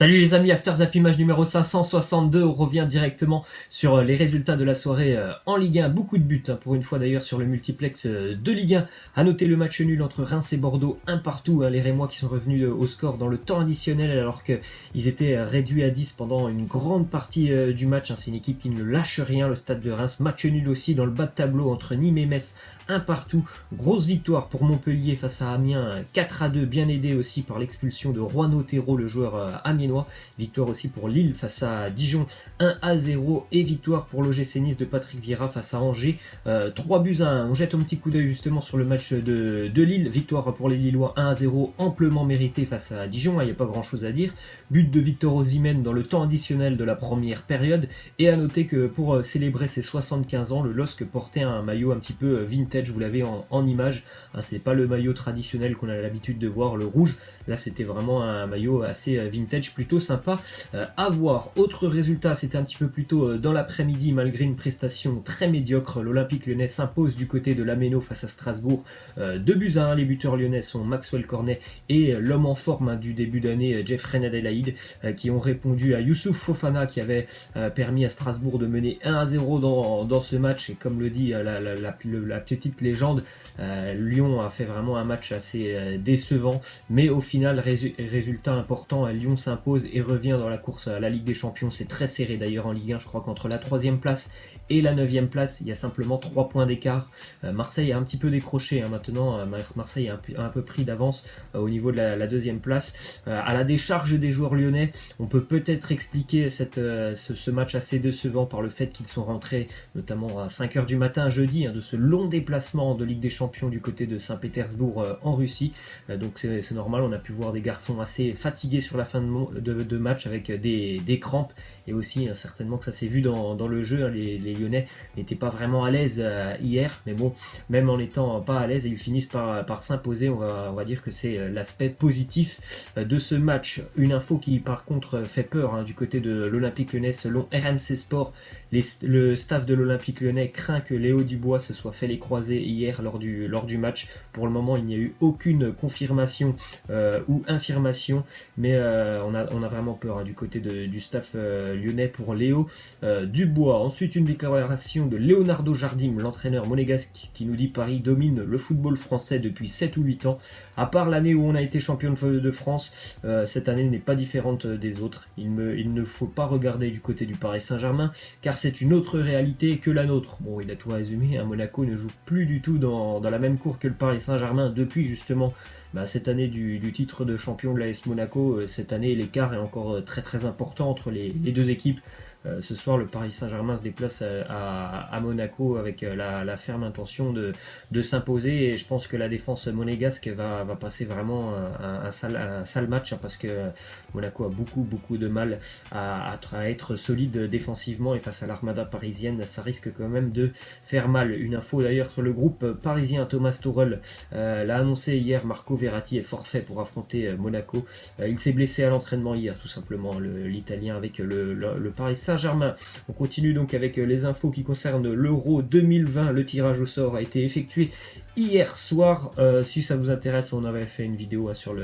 Salut les amis, After Zap Image numéro 562, on revient directement sur les résultats de la soirée en Ligue 1, beaucoup de buts pour une fois d'ailleurs sur le multiplex de Ligue 1. À noter le match nul entre Reims et Bordeaux, un partout, les Rémois qui sont revenus au score dans le temps additionnel alors qu'ils étaient réduits à 10 pendant une grande partie du match. C'est une équipe qui ne lâche rien, le stade de Reims. Match nul aussi dans le bas de tableau entre Nîmes et Metz, un partout. Grosse victoire pour Montpellier face à Amiens, 4-2, bien aidé aussi par l'expulsion de Juan Otero, le joueur amiénois. Victoire aussi pour Lille face à Dijon, 1-0, et victoire pour l'OGC Nice de Patrick Vieira face à Angers, 3-1. On jette un petit coup d'œil justement sur le match de Lille. Victoire pour les Lillois, 1-0, amplement mérité face à Dijon, il n'y a pas grand chose à dire. But de Victor Osimhen dans le temps additionnel de la première période. Et à noter que pour célébrer ses 75 ans, le LOSC portait un maillot un petit peu vintage, vous l'avez en image. C'est pas le maillot traditionnel qu'on a l'habitude de voir, le rouge. Là c'était vraiment un maillot assez vintage, plutôt sympa à voir. Autre résultat, c'était un petit peu plus tôt dans l'après-midi, malgré une prestation très médiocre, l'Olympique Lyonnais s'impose du côté de l'Améno face à Strasbourg, 2-1. Les buteurs lyonnais sont Maxwell Cornet et l'homme en forme du début d'année, Jeffrey Adelaide, qui ont répondu à Youssouf Fofana qui avait permis à Strasbourg de mener 1-0 dans ce match. Et comme le dit la petite légende, Lyon a fait vraiment un match assez décevant, mais au final, résultat important, Lyon s'impose et revient dans la course à la Ligue des Champions. C'est très serré d'ailleurs en Ligue 1, je crois qu'entre la 3e place et la 9e place, il y a simplement 3 points d'écart. Marseille a un petit peu décroché maintenant, Marseille a un peu pris d'avance au niveau de la 2e place. À la décharge des joueurs lyonnais, on peut peut-être expliquer ce match assez décevant par le fait qu'ils sont rentrés notamment à 5h du matin jeudi, de ce long déplacement de Ligue des Champions du côté de Saint-Pétersbourg en Russie. Donc c'est normal, on a pu voir des garçons assez fatigués sur la fin de match avec des crampes, et aussi certainement que ça s'est vu dans le jeu. Les Lyonnais n'étaient pas vraiment à l'aise hier, mais bon, même en n'étant pas à l'aise, ils finissent par s'imposer. On va dire que c'est l'aspect positif de ce match. Une info qui par contre fait peur du côté de l'Olympique Lyonnais. Selon RMC Sport, le staff de l'Olympique Lyonnais craint que Léo Dubois se soit fait les croisés hier lors du match. Pour le moment, il n'y a eu aucune confirmation ou infirmation, mais on a vraiment peur du côté du staff lyonnais pour Léo Dubois. Ensuite, une déclaration de Leonardo Jardim, l'entraîneur monégasque, qui nous dit: Paris domine le football français depuis 7 ou 8 ans. À part l'année où on a été champion de France, cette année n'est pas différente des autres. Il ne faut pas regarder du côté du Paris Saint-Germain, car c'est une autre réalité que la nôtre. Bon, il a tout résumé, Monaco ne joue plus du tout dans la même cour que le Paris Saint-Germain depuis justement cette année du titre de champion de l'AS Monaco. Cette année, l'écart est encore très très important entre les deux équipes. Ce soir, le Paris Saint-Germain se déplace à Monaco avec la ferme intention de s'imposer, et je pense que la défense monégasque va passer vraiment un sale match, parce que Monaco a beaucoup de mal à être solide défensivement, et face à l'armada parisienne, ça risque quand même de faire mal. Une info d'ailleurs sur le groupe parisien: Thomas Tuchel l'a annoncé hier, Marco Verratti est forfait pour affronter Monaco. Il s'est blessé à l'entraînement hier, tout simplement, l'Italien, avec le Paris Saint-Germain. On continue donc avec les infos qui concernent l'Euro 2020. Le tirage au sort a été effectué hier soir. Si ça vous intéresse, on avait fait une vidéo sur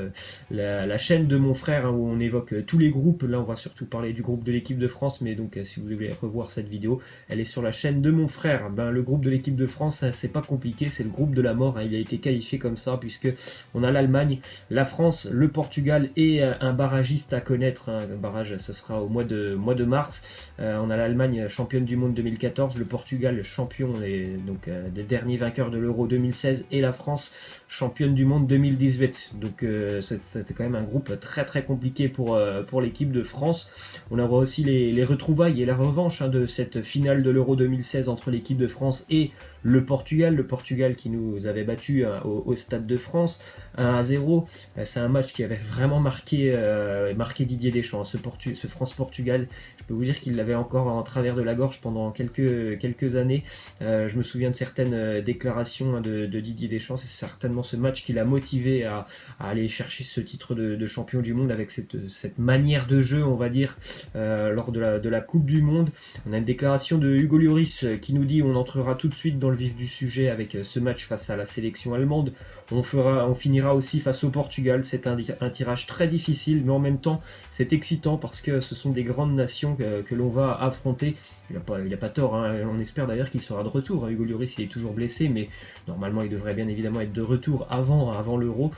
la chaîne de mon frère, où on évoque tous les groupes. Là, on va surtout parler du groupe de l'équipe de France, mais donc si vous voulez revoir cette vidéo, elle est sur la chaîne de mon frère. Le groupe de l'équipe de France, c'est pas compliqué, c'est le groupe de la mort. Il a été qualifié comme ça puisque on a l'Allemagne, la France, le Portugal et un barragiste à connaître. Un barrage, ce sera au mois de mars. On a l'Allemagne, championne du monde 2014, le Portugal, champion et donc des derniers vainqueurs de l'Euro 2016, et la France, championne du monde 2018. Donc c'est quand même un groupe très très compliqué pour l'équipe de France. On aura aussi les retrouvailles et la revanche de cette finale de l'Euro 2016 entre l'équipe de France et le Portugal qui nous avait battu au Stade de France 1-0. C'est un match qui avait vraiment marqué Didier Deschamps, ce France-Portugal. Je peux vous dire qu'il l'avait encore en travers de la gorge pendant quelques années. Je me souviens de certaines déclarations de Didier Deschamps. C'est certainement ce match qui l'a motivé à aller chercher ce titre de champion du monde, avec cette manière de jeu, on va dire, lors de la Coupe du Monde. On a une déclaration de Hugo Lloris qui nous dit: on entrera tout de suite dans le vif du sujet avec ce match face à la sélection allemande. On finira aussi face au Portugal. C'est un tirage très difficile, mais en même temps, c'est excitant parce que ce sont des grandes nations que l'on va affronter. Il a pas tort, hein. On espère d'ailleurs qu'il sera de retour. Hugo Lloris, il est toujours blessé, mais normalement, il devrait bien évidemment être de retour avant l'Euro.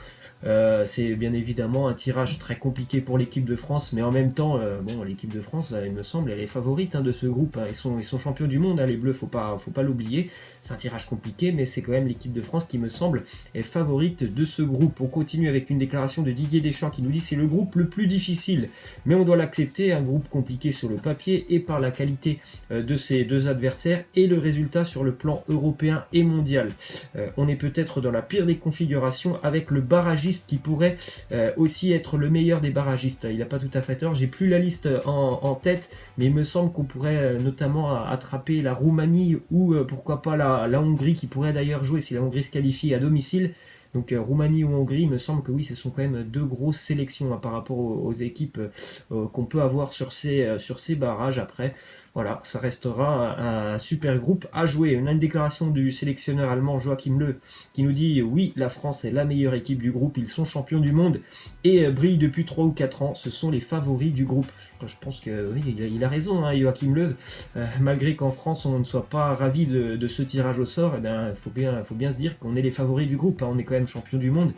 C'est bien évidemment un tirage très compliqué pour l'équipe de France, mais en même temps, bon, l'équipe de France, il me semble, elle est favorite de ce groupe. Ils sont champions du monde, les Bleus, faut pas l'oublier. C'est un tirage compliqué, mais c'est quand même l'équipe de France qui me semble est favorite de ce groupe. On continue avec une déclaration de Didier Deschamps qui nous dit c'est le groupe le plus difficile, mais on doit l'accepter, un groupe compliqué sur le papier et par la qualité de ses deux adversaires et le résultat sur le plan européen et mondial. On est peut-être dans la pire des configurations avec le barragiste qui pourrait aussi être le meilleur des barragistes. Il n'a pas tout à fait tort, j'ai plus la liste en tête, mais il me semble qu'on pourrait notamment attraper la Roumanie ou pourquoi pas la Hongrie qui pourrait d'ailleurs jouer si la Hongrie se qualifie à domicile. Donc Roumanie ou Hongrie, il me semble que oui, ce sont quand même deux grosses sélections par rapport aux équipes qu'on peut avoir sur ces barrages. Après, voilà, ça restera un super groupe à jouer. On a une déclaration du sélectionneur allemand Joachim Löw qui nous dit oui, la France est la meilleure équipe du groupe, ils sont champions du monde et brillent depuis 3 ou 4 ans, ce sont les favoris du groupe. Je pense que oui, il a raison, hein, Joachim Löw. Malgré qu'en France on ne soit pas ravi de ce tirage au sort, il faut bien se dire qu'on est les favoris du groupe, hein, on est quand même champions du monde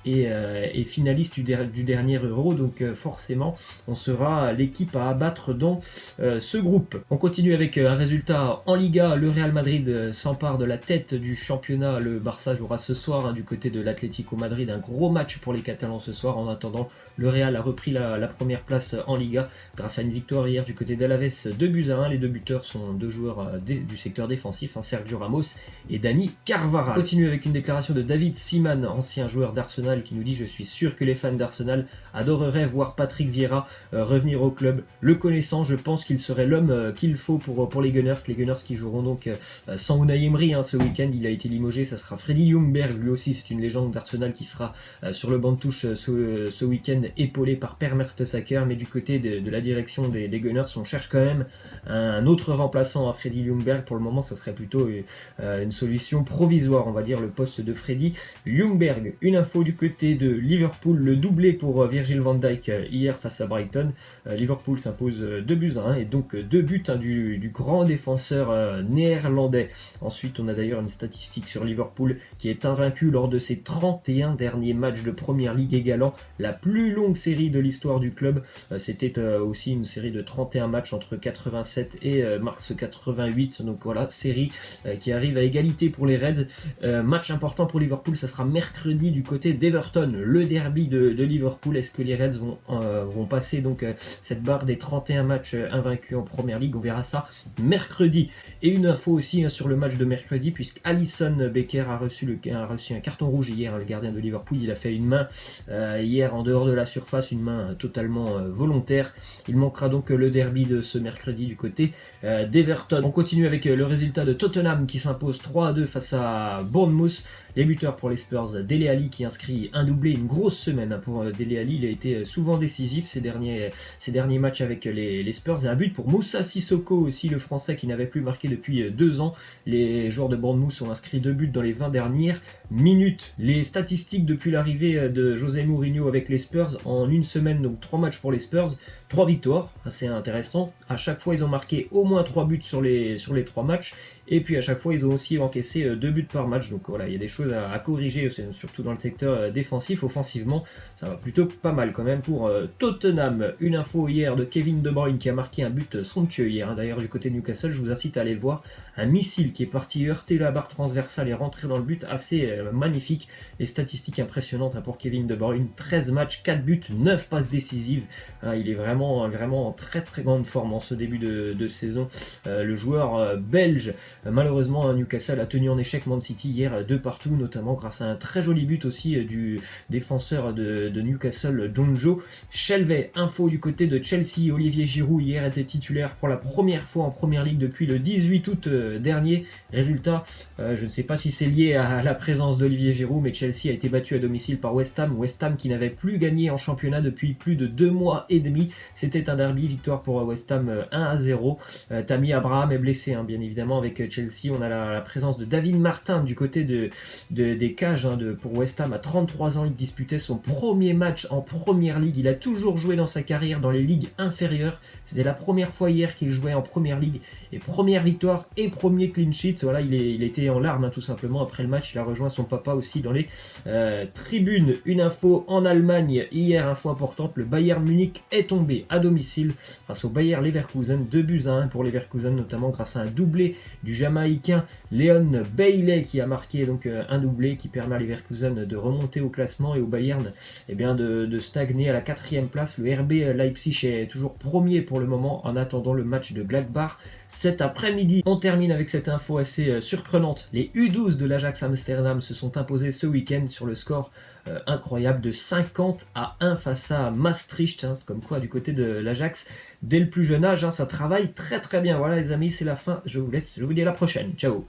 et finaliste du dernier Euro, donc forcément on sera l'équipe à abattre dans ce groupe. On continue avec un résultat en Liga. Le Real Madrid s'empare de la tête du championnat. Le Barça jouera ce soir du côté de l'Atlético Madrid, un gros match pour les Catalans ce soir. En attendant, le Real a repris la première place en Liga grâce à une victoire hier du côté d'Alaves, 2-1. Les deux buteurs sont deux joueurs du secteur défensif, Sergio Ramos et Dani Carvajal. On continue avec une déclaration de David Seaman, ancien joueur d'Arsenal, qui nous dit « Je suis sûr que les fans d'Arsenal adoreraient voir Patrick Vieira revenir au club. Le connaissant, je pense qu'il serait l'homme qu'il faut pour les Gunners. Les Gunners qui joueront donc sans Unai Emery ce week-end. Il a été limogé, ça sera Freddy Ljungberg. Lui aussi, c'est une légende d'Arsenal qui sera sur le banc de touche ce week-end, épaulé par Per Mertesacker. Mais du côté de la direction des Gunners, on cherche quand même un autre remplaçant à Freddy Ljungberg. Pour le moment, ça serait plutôt une solution provisoire, on va dire, le poste de Freddy Ljungberg. Une info du côté de Liverpool, le doublé pour Virgil van Dijk hier face à Brighton. Liverpool s'impose 2-1 et donc 2 buts du grand défenseur néerlandais. Ensuite, on a d'ailleurs une statistique sur Liverpool qui est invaincu lors de ses 31 derniers matchs de Première Ligue, égalant la plus longue série de l'histoire du club. C'était aussi une série de 31 matchs entre 87 et mars 88. Donc voilà, série qui arrive à égalité pour les Reds. Match important pour Liverpool, ça sera mercredi du côté d'Everton, le derby de Liverpool. Est-ce que les Reds vont passer donc cette barre des 31 matchs invaincus en Première Ligue? On verra ça mercredi. Et une info aussi sur le match de mercredi, puisque Alisson Becker a reçu un carton rouge hier, le gardien de Liverpool. Il a fait une main hier en dehors de la surface, une main totalement volontaire. Il manquera donc le derby de ce mercredi du côté d'Everton. On continue avec le résultat de Tottenham qui s'impose 3-2 face à Bournemouth. Les buteurs pour les Spurs, Dele Alli qui inscrit un doublé, une grosse semaine pour Dele Alli. Il a été souvent décisif ces derniers matchs avec les Spurs. Et un but pour Moussa Sissoko aussi, le Français qui n'avait plus marqué depuis 2 ans. Les joueurs de Bournemouth ont inscrit 2 buts dans les 20 dernières minutes. Les statistiques depuis l'arrivée de José Mourinho avec les Spurs en une semaine, donc 3 matchs pour les Spurs, 3 victoires, assez intéressant. À chaque fois, ils ont marqué au moins 3 buts sur les 3 matchs. Et puis à chaque fois, ils ont aussi encaissé 2 buts par match. Donc voilà, il y a des choses à corriger, surtout dans le secteur défensif. Offensivement, ça va plutôt pas mal quand même pour Tottenham. Une info hier de Kevin De Bruyne qui a marqué un but somptueux hier. D'ailleurs, du côté de Newcastle, je vous incite à aller le voir. Un missile qui est parti heurter la barre transversale et rentrer dans le but, assez magnifique. Les statistiques impressionnantes pour Kevin De Bruyne. 13 matchs, 4 buts, 9 passes décisives. Il est vraiment en très très grande forme en ce début de saison. Le joueur belge, malheureusement, Newcastle a tenu en échec Man City hier 2-2, notamment grâce à un très joli but aussi du défenseur de Newcastle, Jonjo Shelvey. Info du côté de Chelsea, Olivier Giroud hier était titulaire pour la première fois en Première Ligue depuis le 18 août dernier. Résultat, je ne sais pas si c'est lié à la présence d'Olivier Giroud, mais Chelsea a été battu à domicile par West Ham. West Ham qui n'avait plus gagné en championnat depuis plus de 2 mois et demi. C'était un derby, victoire pour West Ham 1-0. Tammy Abraham est blessé, hein, bien évidemment, avec Chelsea. On a la présence de David Martin du côté des cages pour West Ham. À 33 ans, il disputait son premier match en première ligue. Il a toujours joué dans sa carrière dans les ligues inférieures. C'était la première fois hier qu'il jouait en première ligue. Et première victoire et premier clean sheet. Voilà, il était en larmes, hein, tout simplement. Après le match, il a rejoint son papa aussi dans les tribunes. Une info en Allemagne hier, info importante. Le Bayern Munich est tombé à domicile face au Bayer Leverkusen. 2-1 pour Leverkusen, notamment grâce à un doublé du Jamaïcain Leon Bailey qui a marqué donc un doublé qui permet à Leverkusen de remonter au classement et au Bayern de stagner à la 4e place. Le RB Leipzig est toujours premier pour le moment en attendant le match de Gladbach cet après-midi. On termine avec cette info assez surprenante. Les U12 de l'Ajax Amsterdam se sont imposés ce week-end sur le score incroyable de 50-1 face à Maastricht, hein, comme quoi du côté de l'Ajax, dès le plus jeune âge, hein, ça travaille très très bien. Voilà les amis, c'est la fin, je vous laisse, je vous dis à la prochaine, ciao.